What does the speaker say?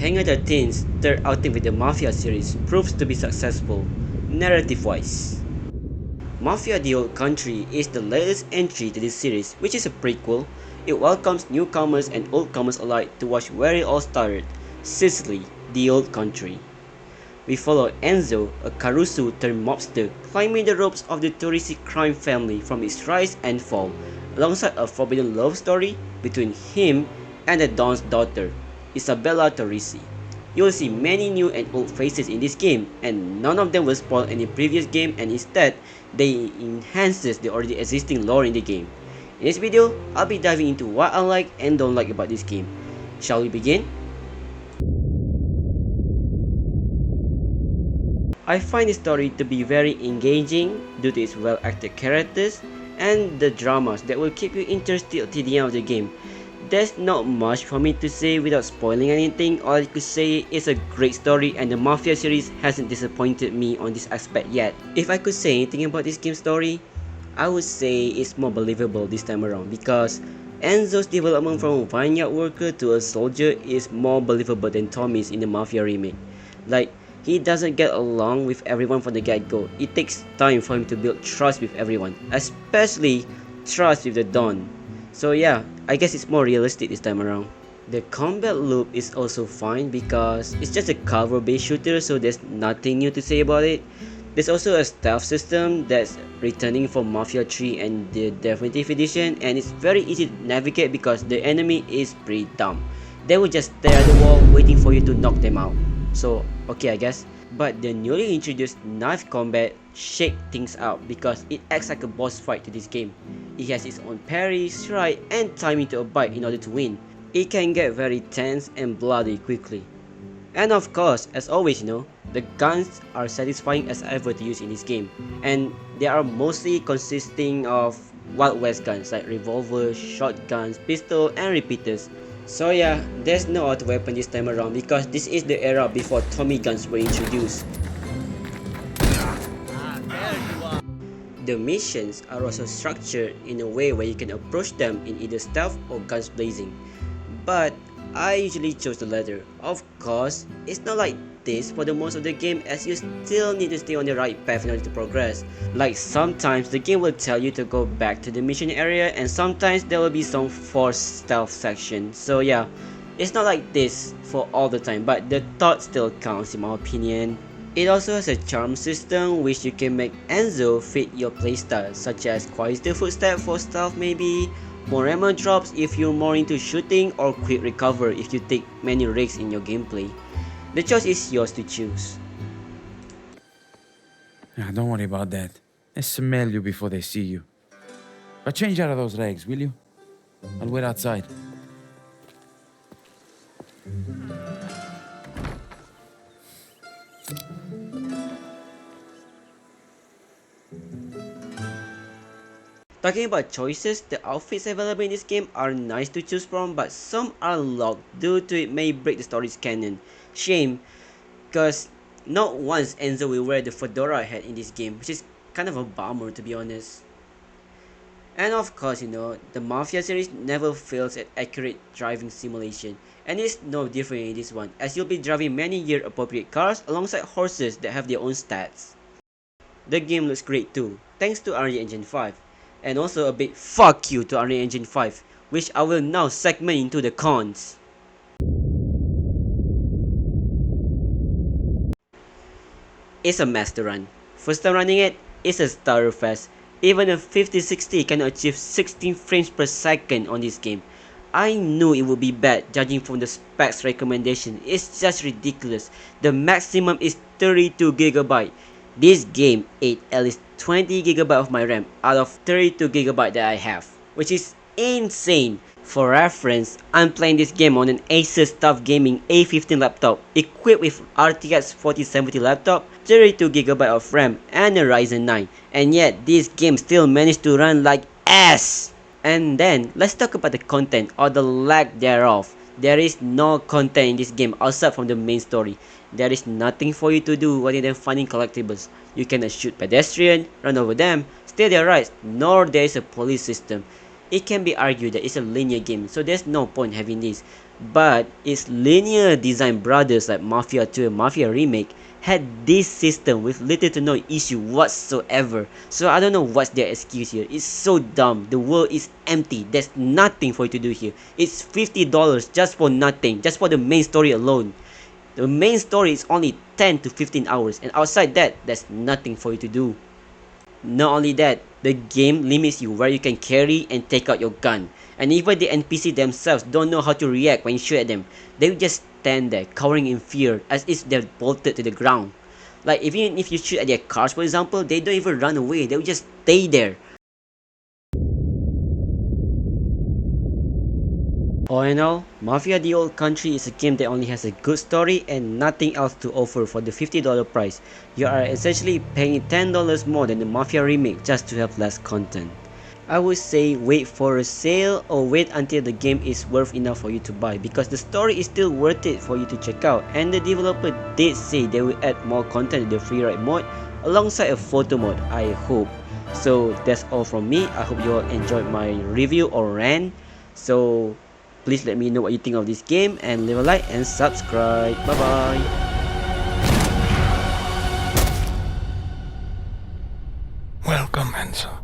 Hangar 13's third outing with the Mafia series proves to be successful, narrative-wise. Mafia The Old Country is the latest entry to this series, which is a prequel. It welcomes newcomers and oldcomers alike to watch where it all started, Sicily, the old country. We follow Enzo, a Caruso turned mobster, climbing the ropes of the touristy crime family from its rise and fall, alongside a forbidden love story between him and the Don's daughter, Isabella Torrisi. You will see many new and old faces in this game, and none of them will spoil any previous game, and instead, they enhances the already existing lore in the game. In this video, I'll be diving into what I like and don't like about this game. Shall we begin? I find the story to be very engaging due to its well-acted characters and the dramas that will keep you interested till the end of the game. There's not much for me to say without spoiling anything. All I could say is a great story, and the Mafia series hasn't disappointed me on this aspect yet. If I could say anything about this game's story, I would say it's more believable this time around, because Enzo's development from a vineyard worker to a soldier is more believable than Tommy's in the Mafia remake. Like, he doesn't get along with everyone from the get-go. It takes time for him to build trust with everyone, especially trust with the Don. So yeah, I guess it's more realistic this time around. The combat loop is also fine because it's just a cover-based shooter, so there's nothing new to say about it. There's also a stealth system that's returning from Mafia 3 and the Definitive Edition, and it's very easy to navigate because the enemy is pretty dumb. They will just stare at the wall waiting for you to knock them out. So okay, I guess. But the newly introduced knife combat shake things out because it acts like a boss fight to this game. It has its own parry, strike, and timing to abide in order to win. It can get very tense and bloody quickly. And of course, as always, the guns are satisfying as ever to use in this game, and they are mostly consisting of Wild West guns like revolvers, shotguns, pistol, and repeaters. So yeah, there's no auto weapon this time around because this is the era before Tommy guns were introduced. The missions are also structured in a way where you can approach them in either stealth or guns blazing. But I usually chose the latter. Of course, it's not like this for the most of the game, as you still need to stay on the right path in order to progress. Like sometimes the game will tell you to go back to the mission area, and sometimes there will be some forced stealth section. So yeah, it's not like this for all the time, but the thought still counts in my opinion. It also has a charm system which you can make Enzo fit your playstyle, such as quieter footstep for stealth maybe, more ammo drops if you're more into shooting, or quick recover if you take many risks in your gameplay. The choice is yours to choose. Don't worry about that. They smell you before they see you. But change out of those legs, will you? I'll wait outside. Talking about choices, the outfits available in this game are nice to choose from, but some are locked due to it may break the story's canon. Shame, cause not once Enzo will wear the fedora hat in this game, which is kind of a bummer to be honest. And of course, the Mafia series never fails at accurate driving simulation, and it's no different in this one, as you'll be driving many year appropriate cars alongside horses that have their own stats. The game looks great too, thanks to Unreal Engine 5. And also a big fuck you to Unreal Engine 5, which I will now segment into the cons. It's a mess to run. First time running it, it's a stutter fest. Even a 5060 can achieve 16 frames per second on this game. I knew it would be bad judging from the specs recommendation. It's just ridiculous. The maximum is 32GB. This game ate at least 20GB of my RAM out of 32GB that I have, which is insane. For reference, I'm playing this game on an Asus TUF Gaming A15 laptop equipped with RTX 4070 laptop, 32GB of RAM, and a Ryzen 9, and yet this game still managed to run like ass. And then, let's talk about the content or the lack thereof. There is no content in this game outside from the main story. There is nothing for you to do other than finding collectibles. You cannot shoot pedestrians, run over them, steal their rights, nor there is a police system. It can be argued that it's a linear game, so there's no point having this. But its linear design brothers like Mafia 2 and Mafia Remake had this system with little to no issue whatsoever. So I don't know what's their excuse here. It's so dumb. The world is empty. There's nothing for you to do here. It's $50 just for nothing, just for the main story alone. The main story is only 10 to 15 hours, and outside that, there's nothing for you to do. Not only that, the game limits you where you can carry and take out your gun. And even the NPC themselves don't know how to react when you shoot at them. They will just stand there, cowering in fear, as if they're bolted to the ground. Like, even if you shoot at their cars, for example, they don't even run away, they will just stay there. All in all, Mafia The Old Country is a game that only has a good story and nothing else to offer for the $50 price. You are essentially paying $10 more than the Mafia remake just to have less content. I would say wait for a sale or wait until the game is worth enough for you to buy, because the story is still worth it for you to check out, and the developer did say they will add more content to the free ride mode alongside a photo mode, I hope. So that's all from me. I hope you all enjoyed my review or rant. So please let me know what you think of this game and leave a like and subscribe. Bye bye. Welcome, Enzo.